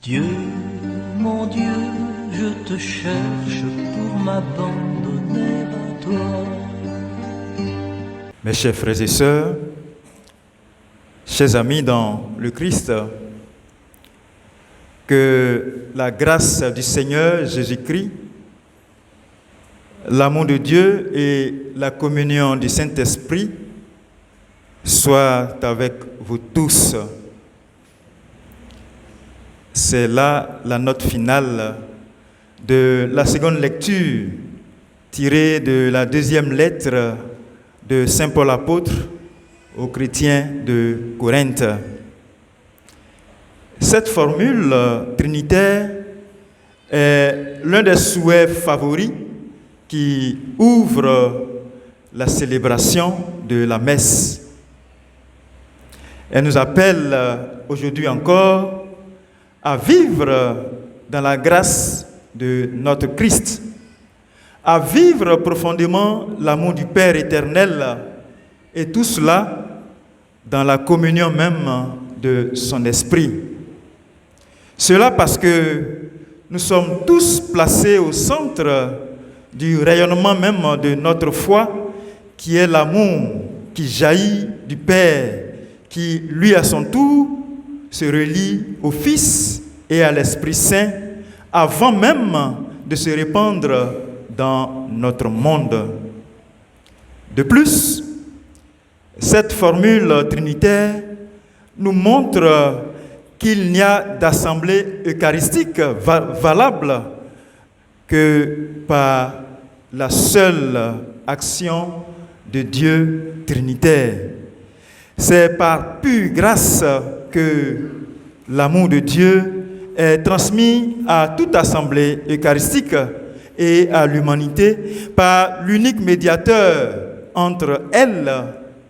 Dieu, mon Dieu, je te cherche pour m'abandonner à toi. Mes chers frères et sœurs, chers amis dans le Christ, que la grâce du Seigneur Jésus-Christ, l'amour de Dieu et la communion du Saint-Esprit soient avec vous tous. C'est là la note finale de la seconde lecture tirée de la deuxième lettre de Saint Paul apôtre aux chrétiens de Corinthe. Cette formule trinitaire est l'un des souhaits favoris qui ouvre la célébration de la messe. Elle nous appelle aujourd'hui encore à vivre dans la grâce de notre Christ, à vivre profondément l'amour du Père éternel, et tout cela dans la communion même de son Esprit. Cela parce que nous sommes tous placés au centre du rayonnement même de notre foi, qui est l'amour qui jaillit du Père, qui lui à son tour se relie au Fils et à l'Esprit Saint avant même de se répandre dans notre monde. De plus, cette formule trinitaire nous montre qu'il n'y a d'assemblée eucharistique valable que par la seule action de Dieu trinitaire. C'est par pure grâce que l'amour de Dieu est transmis à toute assemblée eucharistique et à l'humanité par l'unique médiateur entre elle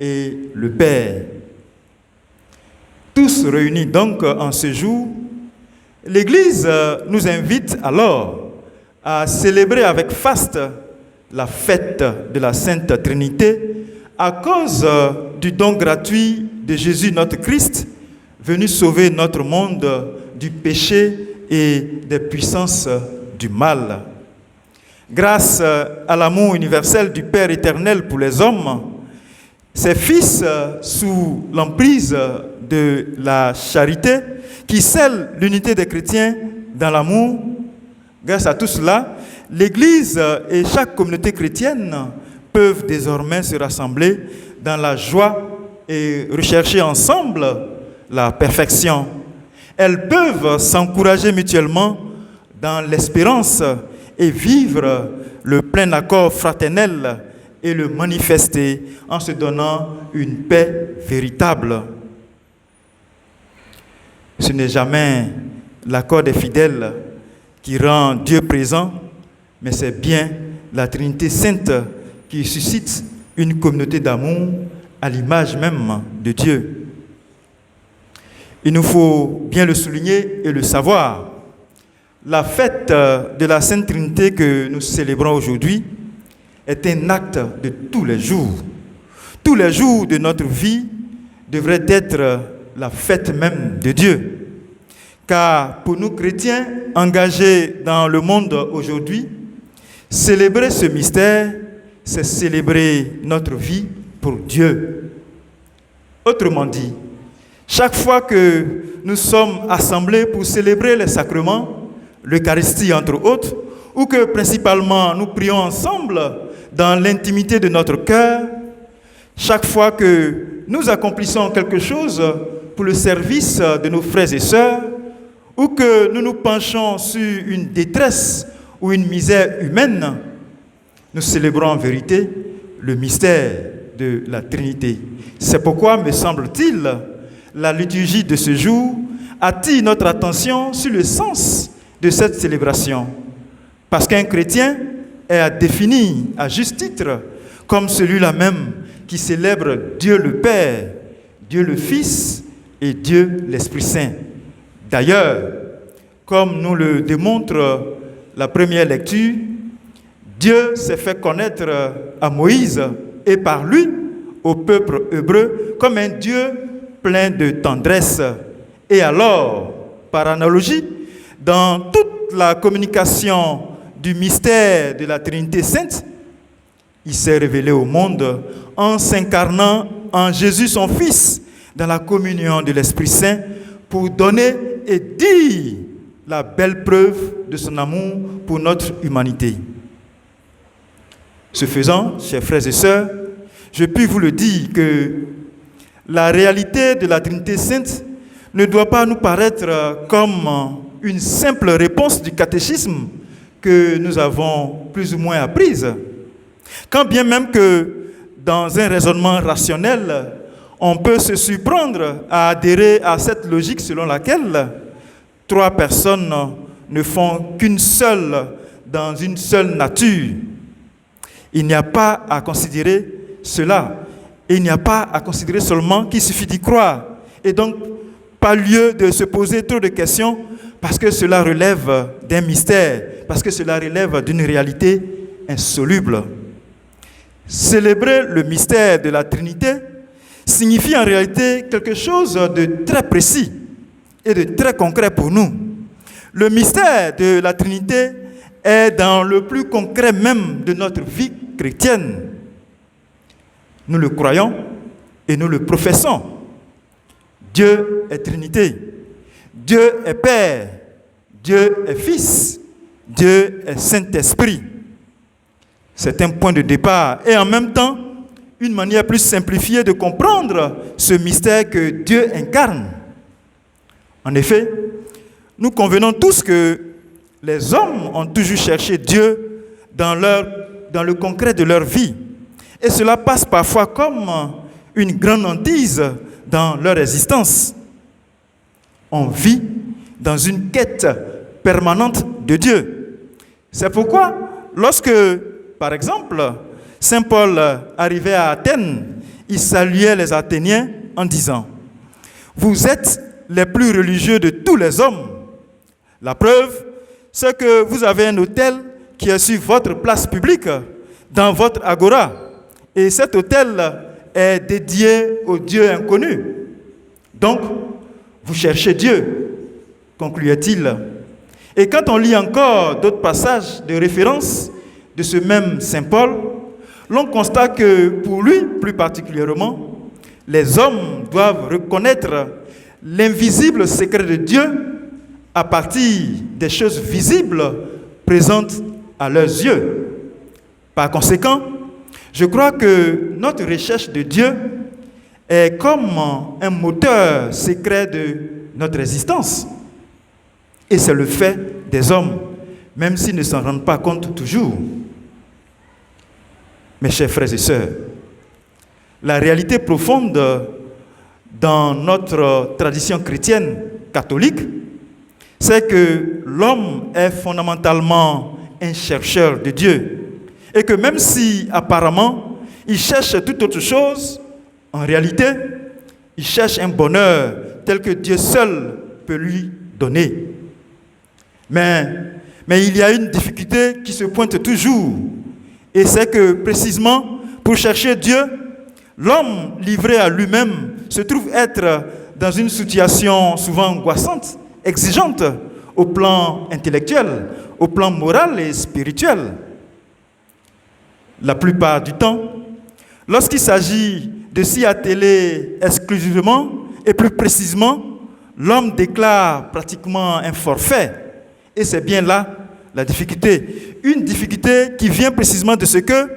et le Père. Tous réunis donc en ce jour, l'Église nous invite alors à célébrer avec faste la fête de la Sainte Trinité à cause du don gratuit de Jésus notre Christ, venu sauver notre monde du péché et des puissances du mal. Grâce à l'amour universel du Père éternel pour les hommes, ses fils, sous l'emprise de la charité, qui scelle l'unité des chrétiens dans l'amour, grâce à tout cela, l'Église et chaque communauté chrétienne peuvent désormais se rassembler dans la joie et rechercher ensemble la perfection. Elles peuvent s'encourager mutuellement dans l'espérance et vivre le plein accord fraternel et le manifester en se donnant une paix véritable. Ce n'est jamais l'accord des fidèles qui rend Dieu présent, mais c'est bien la Trinité Sainte qui suscite une communauté d'amour à l'image même de Dieu. Il nous faut bien le souligner et le savoir. La fête de la Sainte Trinité que nous célébrons aujourd'hui est un acte de tous les jours. Tous les jours de notre vie devraient être la fête même de Dieu. Car pour nous chrétiens engagés dans le monde aujourd'hui, célébrer ce mystère, c'est célébrer notre vie pour Dieu. Autrement dit, chaque fois que nous sommes assemblés pour célébrer les sacrements, l'Eucharistie entre autres, ou que principalement nous prions ensemble dans l'intimité de notre cœur, chaque fois que nous accomplissons quelque chose pour le service de nos frères et sœurs, ou que nous nous penchons sur une détresse ou une misère humaine, nous célébrons en vérité le mystère de la Trinité. C'est pourquoi, me semble-t-il, la liturgie de ce jour attire notre attention sur le sens de cette célébration. Parce qu'un chrétien est à définir à juste titre comme celui-là même qui célèbre Dieu le Père, Dieu le Fils et Dieu l'Esprit Saint. D'ailleurs, comme nous le démontre la première lecture, Dieu s'est fait connaître à Moïse et par lui au peuple hébreu comme un Dieu plein de tendresse. Et alors, par analogie, dans toute la communication du mystère de la Trinité Sainte, il s'est révélé au monde en s'incarnant en Jésus son Fils, dans la communion de l'Esprit Saint, pour donner et dire la belle preuve de son amour pour notre humanité. Ce faisant, chers frères et sœurs, je puis vous le dire que la réalité de la Trinité Sainte ne doit pas nous paraître comme une simple réponse du catéchisme que nous avons plus ou moins apprise. Quand bien même que dans un raisonnement rationnel, on peut se surprendre à adhérer à cette logique selon laquelle 3 personnes ne font qu'une seule dans une seule nature. Il n'y a pas à considérer cela. Et il n'y a pas à considérer seulement qu'il suffit d'y croire. Et donc, pas lieu de se poser trop de questions parce que cela relève d'un mystère, parce que cela relève d'une réalité insoluble. Célébrer le mystère de la Trinité signifie en réalité quelque chose de très précis et de très concret pour nous. Le mystère de la Trinité est dans le plus concret même de notre vie chrétienne. Nous le croyons et nous le professons. Dieu est Trinité. Dieu est Père. Dieu est Fils. Dieu est Saint-Esprit. C'est un point de départ et en même temps une manière plus simplifiée de comprendre ce mystère que Dieu incarne. En effet, nous convenons tous que les hommes ont toujours cherché Dieu dans le concret de leur vie. Et cela passe parfois comme une grande hantise dans leur existence. On vit dans une quête permanente de Dieu. C'est pourquoi, lorsque, par exemple, Saint Paul arrivait à Athènes, il saluait les Athéniens en disant « Vous êtes les plus religieux de tous les hommes. La preuve, c'est que vous avez un autel qui est sur votre place publique, dans votre agora. Et cet autel est dédié au Dieu inconnu. Donc, vous cherchez Dieu, concluait-il. Et quand on lit encore d'autres passages de référence de ce même Saint Paul, l'on constate que pour lui, plus particulièrement, les hommes doivent reconnaître l'invisible secret de Dieu à partir des choses visibles présentes à leurs yeux. Par conséquent, je crois que notre recherche de Dieu est comme un moteur secret de notre existence. Et c'est le fait des hommes, même s'ils ne s'en rendent pas compte toujours. Mes chers frères et sœurs, la réalité profonde dans notre tradition chrétienne catholique, c'est que l'homme est fondamentalement un chercheur de Dieu. Et que même si, apparemment, il cherche toute autre chose, en réalité, il cherche un bonheur tel que Dieu seul peut lui donner. Mais il y a une difficulté qui se pointe toujours. Et c'est que, précisément, pour chercher Dieu, l'homme livré à lui-même se trouve être dans une situation souvent angoissante, exigeante, au plan intellectuel, au plan moral et spirituel. La plupart du temps, lorsqu'il s'agit de s'y atteler exclusivement, et plus précisément, l'homme déclare pratiquement un forfait. Et c'est bien là la difficulté. Une difficulté qui vient précisément de ce que,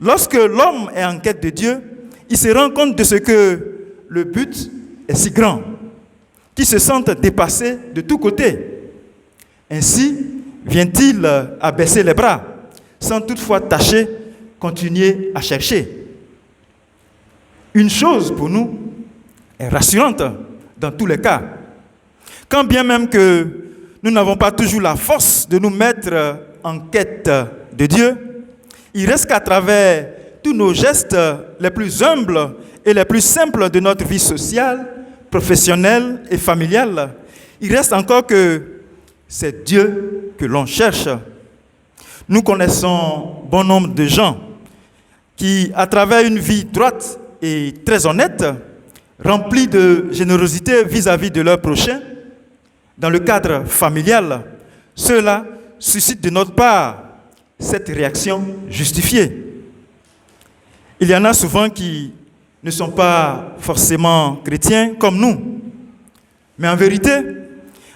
lorsque l'homme est en quête de Dieu, il se rend compte de ce que le but est si grand, qu'il se sent dépassé de tous côtés. Ainsi vient-il à baisser les bras, sans toutefois tâcher, continuer à chercher. Une chose pour nous est rassurante dans tous les cas. Quand bien même que nous n'avons pas toujours la force de nous mettre en quête de Dieu, il reste qu'à travers tous nos gestes les plus humbles et les plus simples de notre vie sociale, professionnelle et familiale, il reste encore que c'est Dieu que l'on cherche. Nous connaissons bon nombre de gens qui, à travers une vie droite et très honnête, remplie de générosité vis-à-vis de leurs prochains, dans le cadre familial, cela suscite de notre part cette réaction justifiée. Il y en a souvent qui ne sont pas forcément chrétiens comme nous, mais en vérité,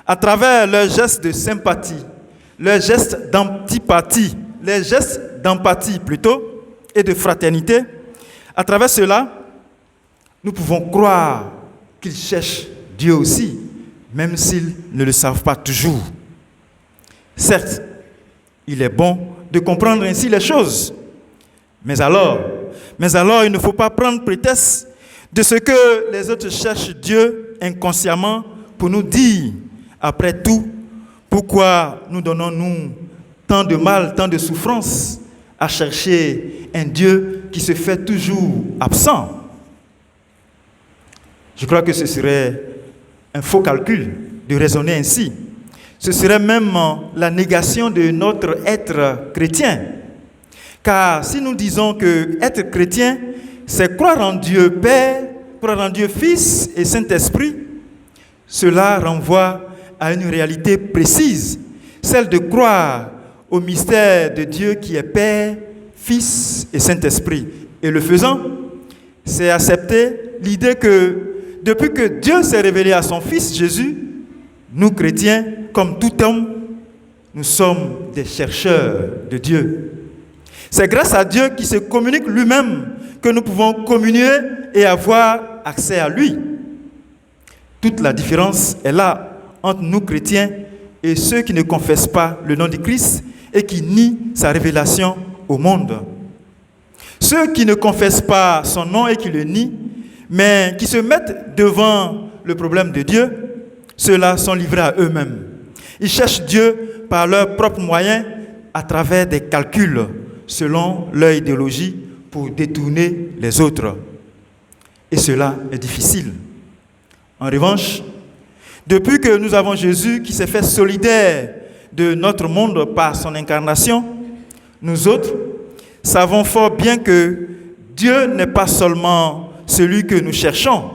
à travers leurs gestes de sympathie, leurs gestes d'antipathie, les gestes d'empathie plutôt, et de fraternité, à travers cela, nous pouvons croire qu'ils cherchent Dieu aussi, même s'ils ne le savent pas toujours. Certes, il est bon de comprendre ainsi les choses, mais alors, il ne faut pas prendre prétexte de ce que les autres cherchent Dieu inconsciemment pour nous dire, après tout, pourquoi nous donnons-nous tant de mal, tant de souffrance à chercher un Dieu qui se fait toujours absent. Je crois que ce serait un faux calcul de raisonner ainsi. Ce serait même la négation de notre être chrétien. Car si nous disons que être chrétien, c'est croire en Dieu Père, croire en Dieu Fils et Saint-Esprit, cela renvoie à une réalité précise, celle de croire au mystère de Dieu qui est Père, Fils et Saint-Esprit. Et le faisant, c'est accepter l'idée que depuis que Dieu s'est révélé à son Fils Jésus, nous chrétiens, comme tout homme, nous sommes des chercheurs de Dieu. C'est grâce à Dieu qui se communique lui-même que nous pouvons communier et avoir accès à lui. Toute la différence est là entre nous chrétiens et ceux qui ne confessent pas le nom du Christ et qui nient sa révélation au monde. Ceux qui ne confessent pas son nom et qui le nient, mais qui se mettent devant le problème de Dieu, ceux-là sont livrés à eux-mêmes. Ils cherchent Dieu par leurs propres moyens à travers des calculs selon leur idéologie pour détourner les autres. Et cela est difficile. En revanche, depuis que nous avons Jésus qui s'est fait solidaire de notre monde par son incarnation, nous autres savons fort bien que Dieu n'est pas seulement celui que nous cherchons,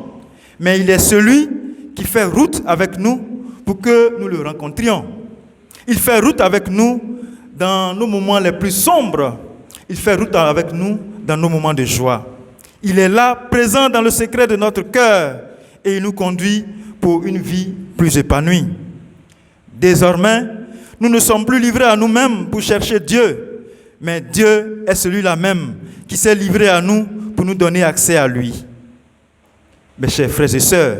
mais il est celui qui fait route avec nous pour que nous le rencontrions. Il fait route avec nous dans nos moments les plus sombres. Il fait route avec nous dans nos moments de joie. Il est là, présent dans le secret de notre cœur, et il nous conduit pour une vie plus épanouie. Désormais, nous ne sommes plus livrés à nous-mêmes pour chercher Dieu, mais Dieu est celui-là même qui s'est livré à nous pour nous donner accès à lui. Mes chers frères et sœurs,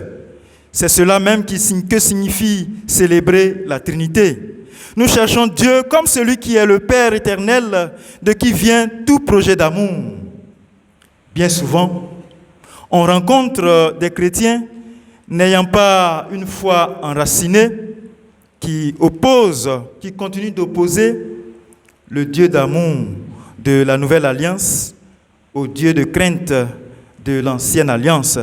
c'est cela même que signifie célébrer la Trinité. Nous cherchons Dieu comme celui qui est le Père éternel, de qui vient tout projet d'amour. Bien souvent, on rencontre des chrétiens n'ayant pas une foi enracinée, qui continuent d'opposer le Dieu d'amour de la Nouvelle Alliance au Dieu de crainte de l'Ancienne Alliance.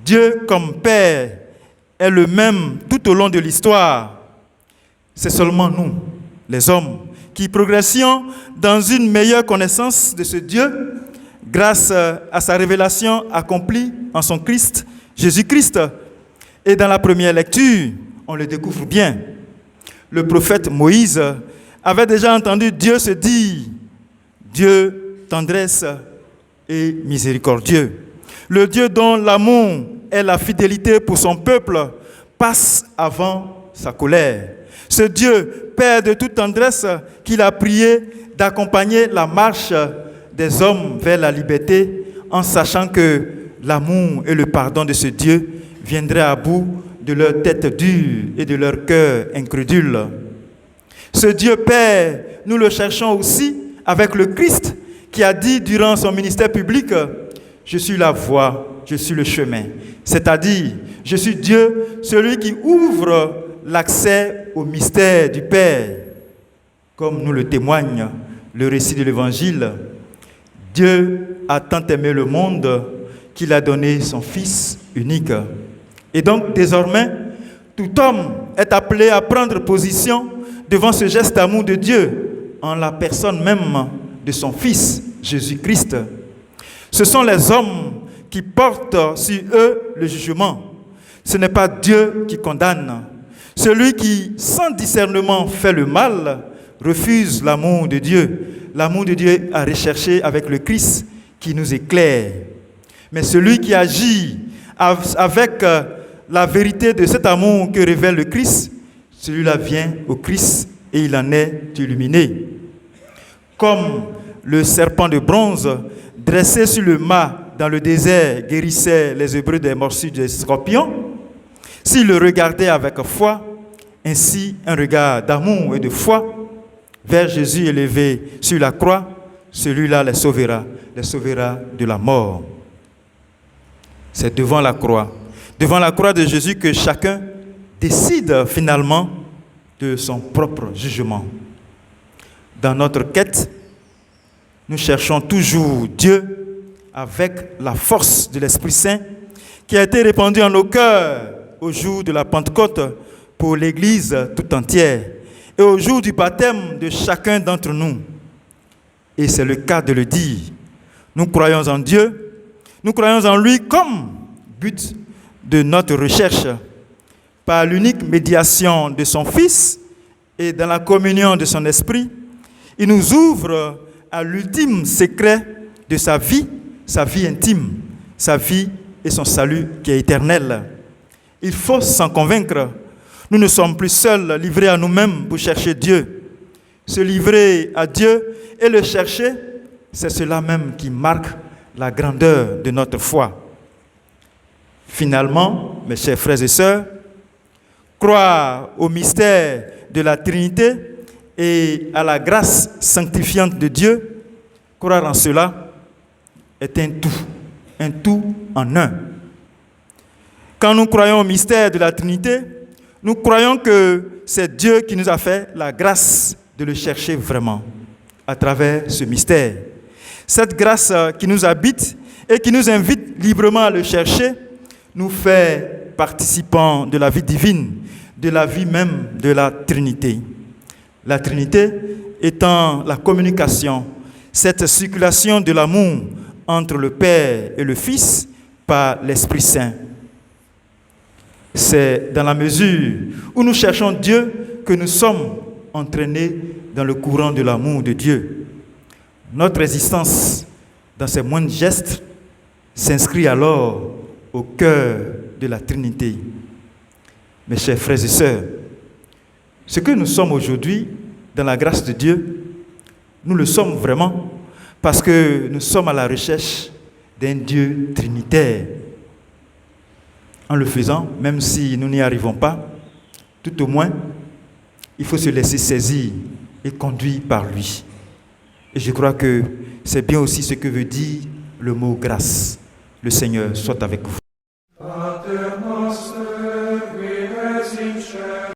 Dieu comme Père est le même tout au long de l'histoire. C'est seulement nous, les hommes, qui progressions dans une meilleure connaissance de ce Dieu grâce à sa révélation accomplie en son Christ, Jésus-Christ. Et dans la première lecture, on le découvre bien. Le prophète Moïse avait déjà entendu Dieu se dire « Dieu, tendresse et miséricordieux ». Le Dieu dont l'amour et la fidélité pour son peuple passent avant sa colère. Ce Dieu, Père de toute tendresse, qu'il a prié d'accompagner la marche des hommes vers la liberté, en sachant que l'amour et le pardon de ce Dieu viendraient à bout de leur tête dure et de leur cœur incrédule. Ce Dieu Père, nous le cherchons aussi avec le Christ qui a dit durant son ministère public « Je suis la voie, je suis le chemin ». C'est-à-dire, je suis Dieu, celui qui ouvre l'accès au mystère du Père. Comme nous le témoigne le récit de l'Évangile, Dieu a tant aimé le monde qu'il a donné son Fils unique. Et donc, désormais, tout homme est appelé à prendre position devant ce geste d'amour de Dieu, en la personne même de son Fils, Jésus-Christ. Ce sont les hommes qui portent sur eux le jugement. Ce n'est pas Dieu qui condamne. Celui qui, sans discernement, fait le mal, refuse l'amour de Dieu. L'amour de Dieu à rechercher avec le Christ qui nous éclaire. Mais celui qui agit avec la vérité de cet amour que révèle le Christ, celui-là vient au Christ et il en est illuminé. Comme le serpent de bronze dressé sur le mât dans le désert guérissait les Hébreux des morsures des scorpions, s'il le regardait avec foi, ainsi un regard d'amour et de foi vers Jésus élevé sur la croix, celui-là les sauvera de la mort. C'est devant la croix de Jésus que chacun décide finalement de son propre jugement. Dans notre quête, nous cherchons toujours Dieu avec la force de l'Esprit Saint qui a été répandu en nos cœurs au jour de la Pentecôte pour l'Église tout entière et au jour du baptême de chacun d'entre nous. Et c'est le cas de le dire. Nous croyons en Dieu, nous croyons en lui comme but de notre recherche, par l'unique médiation de son Fils et dans la communion de son Esprit. Il nous ouvre à l'ultime secret de sa vie intime, sa vie et son salut qui est éternel. Il faut s'en convaincre. Nous ne sommes plus seuls, livrés à nous-mêmes pour chercher Dieu. Se livrer à Dieu et le chercher, c'est cela même qui marque la grandeur de notre foi. Finalement, mes chers frères et sœurs, croire au mystère de la Trinité et à la grâce sanctifiante de Dieu, croire en cela est un tout en un. Quand nous croyons au mystère de la Trinité, nous croyons que c'est Dieu qui nous a fait la grâce de le chercher vraiment à travers ce mystère. Cette grâce qui nous habite et qui nous invite librement à le chercher nous fait participants de la vie divine, de la vie même de la Trinité. La Trinité étant la communication, cette circulation de l'amour entre le Père et le Fils par l'Esprit Saint. C'est dans la mesure où nous cherchons Dieu que nous sommes entraînés dans le courant de l'amour de Dieu. Notre existence dans ces moindres gestes s'inscrit alors au cœur de la Trinité. Mes chers frères et sœurs, ce que nous sommes aujourd'hui dans la grâce de Dieu, nous le sommes vraiment parce que nous sommes à la recherche d'un Dieu trinitaire. En le faisant, même si nous n'y arrivons pas, tout au moins, il faut se laisser saisir et conduire par lui. Et je crois que c'est bien aussi ce que veut dire le mot grâce. Le Seigneur soit avec vous.